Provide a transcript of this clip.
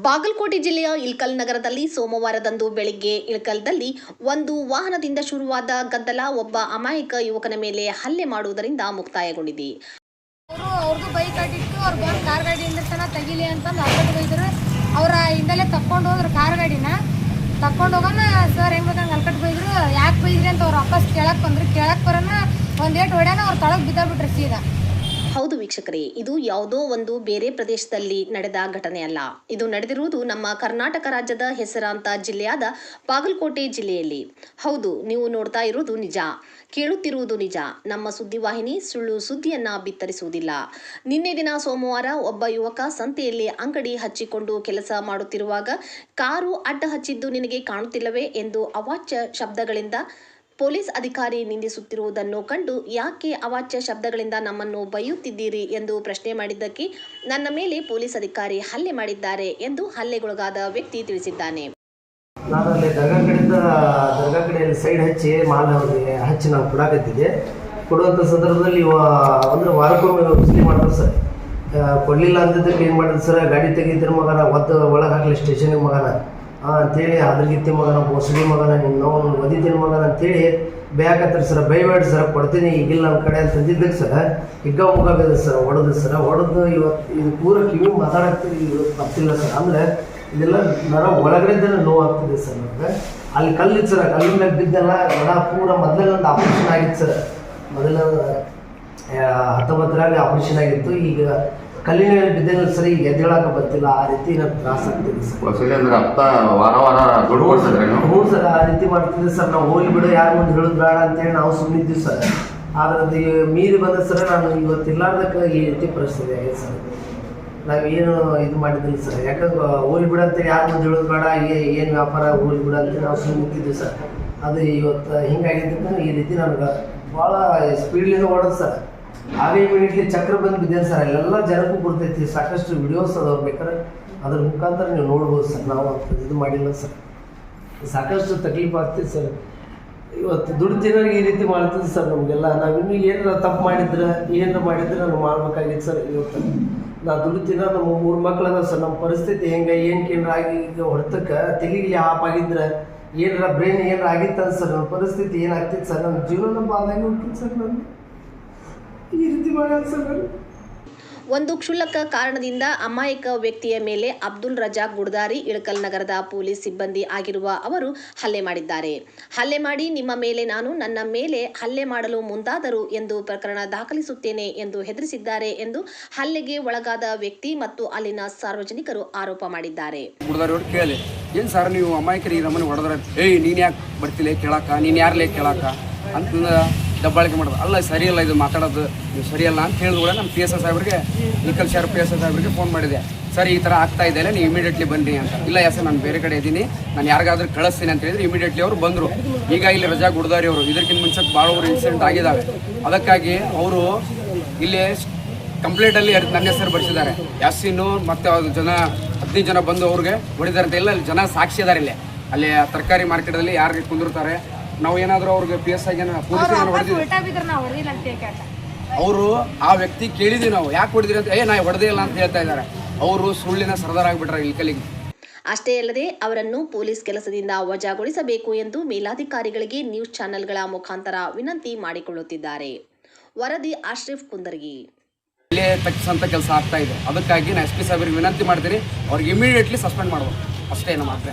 ಬಾಗಲಕೋಟೆ ಜಿಲ್ಲೆಯ ಇಳಕಲ್ ನಗರದಲ್ಲಿ ಸೋಮವಾರದಂದು ಬೆಳಿಗ್ಗೆ ಇಳಕಲ್ದಲ್ಲಿ ಒಂದು ವಾಹನದಿಂದ ಶುರುವಾದ ಗದ್ದಲ ಒಬ್ಬ ಅಮಾಯಕ ಯುವಕನ ಮೇಲೆ ಹಲ್ಲೆ ಮಾಡುವುದರಿಂದ ಮುಕ್ತಾಯಗೊಂಡಿದೆ. ಅವ್ರದ್ದು ಬೈಕ್ ಅಡ್ಡಿಟ್ಟು ಅವ್ರು ಬಂದು ಕಾರ್ ಗಾಡಿಯಿಂದ ತನ ತೆಗಿಲಿ ಅಂತಂದು ಅರ್ಧಕ್ಕೆ ಬೈದರು. ಅವರ ಹಿಂದಲೇ ತಕ್ಕೊಂಡು ಹೋದ್ರು ಕಾರ್ ಗಾಡಿನ. ತಕ್ಕೊಂಡು ಹೋಗೋಣ ಸರ್ ಹೆಂಗೆ ಬೇಕಂಗೆ ಅಲ್ಕಟ್ಟು ಬೈದರು. ಯಾಕೆ ಬೈದ್ರಿ ಅಂತ ಅವ್ರು ವಾಪಸ್ ಕೇಳಕ್ಕೆ ಬಂದ್ರು. ಕೇಳಕ್ಕೆ ಬರೋಣ ಒಂದೇಟು ಹೊಡ್ಯಾನ ಅವ್ರು ತಳಗೆ ಬಿದ್ದಾಬಿಟ್ರು ಸೀದಾ. ಹೌದು ವೀಕ್ಷಕರೇ, ಇದು ಯಾವುದೋ ಒಂದು ಬೇರೆ ಪ್ರದೇಶದಲ್ಲಿ ನಡೆದ ಘಟನೆ ಅಲ್ಲ. ಇದು ನಡೆದಿರುವುದು ನಮ್ಮ ಕರ್ನಾಟಕ ರಾಜ್ಯದ ಹೆಸರಾಂತ ಜಿಲ್ಲೆಯಾದ ಬಾಗಲಕೋಟೆ ಜಿಲ್ಲೆಯಲ್ಲಿ. ಹೌದು, ನೀವು ನೋಡ್ತಾ ಇರುವುದು ನಿಜ, ಕೇಳುತ್ತಿರುವುದು ನಿಜ. ನಮ್ಮ ಸುದ್ದಿವಾಹಿನಿ ಸುಳ್ಳು ಸುದ್ದಿಯನ್ನ ಬಿತ್ತರಿಸುವುದಿಲ್ಲ. ನಿನ್ನೆ ದಿನ ಸೋಮವಾರ ಒಬ್ಬ ಯುವಕ ಸಂತೆಯಲ್ಲಿ ಅಂಗಡಿ ಹಚ್ಚಿಕೊಂಡು ಕೆಲಸ ಮಾಡುತ್ತಿರುವಾಗ ಕಾರು ಅಡ್ಡ ಹಚ್ಚಿದ್ದು ನಿನಗೆ ಕಾಣುತ್ತಿಲ್ಲವೇ ಎಂದು ಅವಾಚ್ಯ ಶಬ್ದಗಳಿಂದ ಪೊಲೀಸ್ ಅಧಿಕಾರಿ ನಿಂದಿಸುತ್ತಿರುವುದನ್ನು ಕಂಡು ಯಾಕೆ ಅವಾಚ್ಯ ಶಬ್ದಗಳಿಂದ ನಮ್ಮನ್ನು ಬೈಯುತ್ತಿದ್ದೀರಿ ಎಂದು ಪ್ರಶ್ನೆ ಮಾಡಿದ್ದಕ್ಕೆ ನನ್ನ ಮೇಲೆ ಪೊಲೀಸ್ ಅಧಿಕಾರಿ ಹಲ್ಲೆ ಮಾಡಿದ್ದಾರೆ ಎಂದು ಹಲ್ಲೆಗೊಳಗಾದ ವ್ಯಕ್ತಿ ತಿಳಿಸಿದ್ದಾನೆ. ನಾನು ಅಲ್ಲಿ ದರ್ಗಾ ಕಡೆಯಲ್ಲಿ ಸೈಡ್ ಹಚ್ಚಿ ಮಾಲ್ ಅವ್ರಿಗೆ ಹಚ್ಚಿ ನಾವು ಕೊಡಾಕತ್ತಿದ್ದೆ. ಕೊಡುವಂಥ ಸಂದರ್ಭದಲ್ಲಿ ಅಂದ್ರೆ ವಾರಕ್ಕೊಮ್ಮೆ ವಸೂಲಿ ಮಾಡ್ತಾರೆ ಸರ್. ಕೊಡಲಿಲ್ಲ ಅಂದಿದ್ದಕ್ಕೆ ಏನು ಮಾಡಿದ್ರು ಸರ್, ಗಾಡಿ ತೆಗಿತಿರ ಮಗನ ಒಳಗೆ ಹಾಕಲಿ ಸ್ಟೇಷನಿಗೆ ಮಗನ ಅಂತೇಳಿ ಅದ್ರಗಿತ್ತಿ ಮಗನ ಬೋಸಡಿ ಮಗನ ನಾವು ಒದಿತೀನಿ ಮಗನ ಅಂತೇಳಿ ಬೇಕತ್ತಾರೆ ಸರ್. ಬೈಬೇಡ್ರಿ ಸರ್, ಕೊಡ್ತೀನಿ ಈಗಿಲ್ಲ ನಮ್ಮ ಕಡೆ ಅಂತಂದಿದ್ದಕ್ಕೆ ಸರ್ ಹಿಗ್ಗ ಮುಗ ಬೇದ ಸರ್. ಹೊಡೆದು ಇವತ್ತು ಇದು ಪೂರ ಕಿವಿ ಮಾತಾಡಕ್ತೀವಿ ಇವತ್ತು ಬರ್ತಿಲ್ಲ ಸರ್. ಅಂದರೆ ಇದೆಲ್ಲ ನರ ಒಳಗಡೆ ನೋವಾಗ್ತಿದೆ ಸರ್. ನಮಗೆ ಅಲ್ಲಿ ಕಲ್ಲಿತ್ತು ಸರ್, ಕಲ್ಲಿನ ಮೇಲೆ ಬಿದ್ದೆಲ್ಲ ನರ ಪೂರ ಮೊದಲೇ ಒಂದು ಆಪ್ರೇಷನ್ ಆಗಿತ್ತು ಸರ್. ಮೊದಲ 19ರಲ್ಲಿ ಆಪ್ರೇಷನ್ ಆಗಿತ್ತು. ಈಗ ಕಲ್ಲಿನ ಮೇಲೆ ಬಿದ್ದಿಲ್ಲ ಸರ್. ಈಗ ಎದ್ದೇಳಕ್ಕೆ ಬರ್ತಿಲ್ಲ. ಆ ರೀತಿ ನನಗೆ ತ್ರಾಸ ಆಗ್ತಿದೆ ಸರ್. ಹ್ಞೂ ಸರ್, ಆ ರೀತಿ ಮಾಡ್ತಿದ್ದೆ ಸರ್. ನಾವು ಹೋಗಿ ಬಿಡು, ಯಾರು ಮುಂದೆ ಹೇಳೋದು ಬೇಡ ಅಂತೇಳಿ ನಾವು ಸುಮ್ಮನಿದ್ದೀವಿ ಸರ್. ಆದ್ರೆ ಅದು ಮೀರಿ ಬಂದ ಸರ್. ನಾನು ಇವತ್ತಿಲ್ಲಾರ್ದಕ್ಕೆ ಈ ರೀತಿ ಪರಿಸ್ಥಿತಿ ಆಗಿದೆ ಸರ್. ನಾವೇನು ಇದು ಮಾಡಿದ್ದಿಲ್ಲ ಸರ್. ಯಾಕಂದ್ರೆ ಹೋಗಿ ಬಿಡು ಅಂತೇಳಿ ಯಾರು ಮುಂದೆ ಹೇಳೋದು ಬೇಡ, ಏನು ವ್ಯಾಪಾರ ಹೋಗಿ ಬಿಡು ಅಂತೇಳಿ ನಾವು ಸುಮ್ಮನಿದ್ದೀವಿ ಸರ್. ಅದು ಇವತ್ತು ಹಿಂಗಾಗಿದ್ದಕ್ಕೆ ಈ ರೀತಿ ನನಗೆ ಭಾಳ ಸ್ಪೀಡ್ಲಿಂದ ಓಡೋದು ಸರ್. ಹಾಗೆ ಇಮಿಡಿಯೇಟ್ಲಿ ಚಕ್ರ ಬಂದು ಬಿದ್ದೇನೆ ಸರ್. ಅಲ್ಲೆಲ್ಲ ಜನಕ್ಕೂ ಬರ್ತೈತಿ. ಸಾಕಷ್ಟು ವಿಡಿಯೋಸ್ ಅದಾವೆ, ಬೇಕಾದ್ರೆ ಅದ್ರ ಮುಖಾಂತರ ನೀವು ನೋಡ್ಬೋದು ಸರ್. ನಾವು ಇದು ಮಾಡಿಲ್ಲ ಸರ್. ಸಾಕಷ್ಟು ತಕ್ಲೀಫ್ ಆಗ್ತೈತೆ ಸರ್. ಇವತ್ತು ದುಡ್ಡು ತಿನ್ನೋರಿಗೆ ಈ ರೀತಿ ಮಾಡ್ತಿದ್ದೆ ಸರ್. ನಮಗೆಲ್ಲ ನಾವಿನ್ನೂ ಏನಾರ ತಪ್ಪು ಮಾಡಿದ್ರೆ ನಾವು ಮಾಡ್ಬೇಕಾಗಿತ್ತು ಸರ್. ಇವತ್ತು ನಾವು ದುಡ್ಡು ತಿನ್ನೋ ನಮ್ಮ 3 ಮಕ್ಳು ಅದಾವೆ ಸರ್. ನಮ್ಮ ಪರಿಸ್ಥಿತಿ ಹೆಂಗೆ ಏನಕ್ಕೇನಾರ ಆಗಿ ಈಗ ಹೊಡೆತಕ್ಕೆ ತೆಗಿಲಿ ಆಪ್ ಆಗಿದ್ರೆ ಏನಾರ ಬ್ರೈನ್ ಏನಾರ ಆಗಿತ್ತು ಸರ್. ನಮ್ಮ ಪರಿಸ್ಥಿತಿ ಏನಾಗ್ತಿತ್ತು ಸರ್. ನಮ್ಮ ಜೀವನ ಬಾದಾಗಿ ಹೋಗ್ತಿತ್ತು ಸರ್. ನಾನು ಈ ರೀತಿ ಮಾಡೋದು ಸರ್. ಒಂದು ಕ್ಷುಲ್ಲಕ ಕಾರಣದಿಂದ ಅಮಾಯಕ ವ್ಯಕ್ತಿಯ ಮೇಲೆ ಅಬ್ದುಲ್ ರಜಾಕ್ ಗುಡ್ದಾರಿ ಇಳಕಲ್ ನಗರದ ಪೊಲೀಸ್ ಸಿಬ್ಬಂದಿ ಆಗಿರುವ ಅವರು ಹಲ್ಲೆ ಮಾಡಿದ್ದಾರೆ. ಹಲ್ಲೆ ಮಾಡಿ ನಿಮ್ಮ ಮೇಲೆ ನನ್ನ ಮೇಲೆ ಹಲ್ಲೆ ಮಾಡಲು ಮುಂದಾದರು ಎಂದು ಪ್ರಕರಣ ದಾಖಲಿಸುತ್ತೇನೆ ಎಂದು ಹೆದರಿಸಿದ್ದಾರೆ ಎಂದು ಹಲ್ಲೆಗೆ ಒಳಗಾದ ವ್ಯಕ್ತಿ ಮತ್ತು ಅಲ್ಲಿನ ಸಾರ್ವಜನಿಕರು ಆರೋಪ ಮಾಡಿದ್ದಾರೆ. ಕೇಳಿ ಏನು ಸರ್ ನೀವು ಅಮಾಯಕರಿಗೆ ನಮ್ಮನೆ ಹೊಡೆದ್ರೆ ನೀನು ಯಾಕೆ ಬರ್ತಿಲ್ಲ ಕೇಳಾಕ, ನೀನು ಯಾರಲ್ಲೇ ಕೇಳಾಕ ಅಂತ ದಬ್ಬಾಳಿಕೆ ಮಾಡೋದು ಅಲ್ಲ. ಸರಿಯಲ್ಲ, ಇದು ಮಾತಾಡೋದು ನೀವು ಸರಿಯಲ್ಲ ಅಂತ ಹೇಳಿದ ಕೂಡ ನಮ್ಮ PSI ಸಾಹೇಬ್ರಿಗೆ, ಇಳಕಲ್ ಶಹರ್ PSI ಸಾಹೇಬ್ರಿಗೆ ಫೋನ್ ಮಾಡಿದೆ. ಸರ್ ಈ ಥರ ಆಗ್ತಾ ಇದೆಯಲ್ಲ, ನೀವು ಇಮಿಡಿಯೇಟ್ಲಿ ಬನ್ನಿ ಅಂತ. ಇಲ್ಲ ಸರ್, ನಾನು ಬೇರೆ ಕಡೆ ಇದ್ದೀನಿ, ನಾನು ಯಾರಿಗಾದ್ರೂ ಕಳಿಸ್ತೀನಿ ಅಂತ ಹೇಳಿದ್ರೆ ಇಮಿಡಿಯೇಟ್ಲಿ ಅವರು ಬಂದರು. ಈಗ ಇಲ್ಲಿ ರಜಾ ಗುಡ್ದಾರಿ ಅವರು ಇದಕ್ಕಿಂತ ಮುಂಚೆ ಭಾಳ ಇನ್ಸಿಡೆಂಟ್ ಆಗಿದ್ದಾವೆ. ಅದಕ್ಕಾಗಿ ಅವರು ಇಲ್ಲಿ ಕಂಪ್ಲೇಂಟಲ್ಲಿ ನನ್ನ ಹೆಸರು ಬರೆಸಿದ್ದಾರೆ. ಯಾಸಿನ್ನು ಮತ್ತು ಜನ 15 ಜನ ಬಂದು ಅವ್ರಿಗೆ ಹೊಡಿದ್ದಾರೆ ಅಂತ. ಎಲ್ಲ ಜನ ಸಾಕ್ಷಿ ಇದ್ದಾರೆ. ಅಲ್ಲಿ ತರಕಾರಿ ಮಾರ್ಕೆಟಲ್ಲಿ ಯಾರಿಗೆ ಕುಂದಿರ್ತಾರೆ, ನಾವು ಏನಾದರೂ ಅವ್ರಿಗೆ PSI ಅವರು ಆ ವ್ಯಕ್ತಿ ಕೇಳಿದ್ವಿ ನಾವು ಯಾಕೆ ಹೊಡೆದಿರಿ ಅಂತ. ನಾ ಹೊಡೆದೇ ಇಲ್ಲ ಅಂತ ಹೇಳ್ತಾ ಇದ್ದಾರೆ. ಅವರು ಸುಳ್ಳಿನ ಸರ್ದಾರಾಗ್ಬಿಟ್ರೆ ಇಳಕಲಿಗೆ. ಅಷ್ಟೇ ಅಲ್ಲದೆ ಅವರನ್ನು ಪೊಲೀಸ್ ಕೆಲಸದಿಂದ ವಜಾಗೊಳಿಸಬೇಕು ಎಂದು ಮೇಲಾಧಿಕಾರಿಗಳಿಗೆ ನ್ಯೂಸ್ ಚಾನೆಲ್ಗಳ ಮುಖಾಂತರ ವಿನಂತಿ ಮಾಡಿಕೊಳ್ಳುತ್ತಿದ್ದಾರೆ. ವರದಿ ಆಶ್ರಿಫ್ ಕುಂದರ್ಗಿ. ಇಲ್ಲೇ ತಗ್ಗಿಸಂತ ಕೆಲಸ ಆಗ್ತಾ ಇದೆ. ಅದಕ್ಕಾಗಿ ನಾನು SP ಸಾಹೇಬರಿಗೆ ವಿನಂತಿ ಮಾಡ್ತೀನಿ, ಅವ್ರಿಗೆ ಇಮಿಡಿಯೇಟ್ಲಿ ಸಸ್ಪೆಂಡ್ ಮಾಡ್ಬೋದು. ಅಷ್ಟೇ ನಮ್ಮ ಮಾತ್ರ.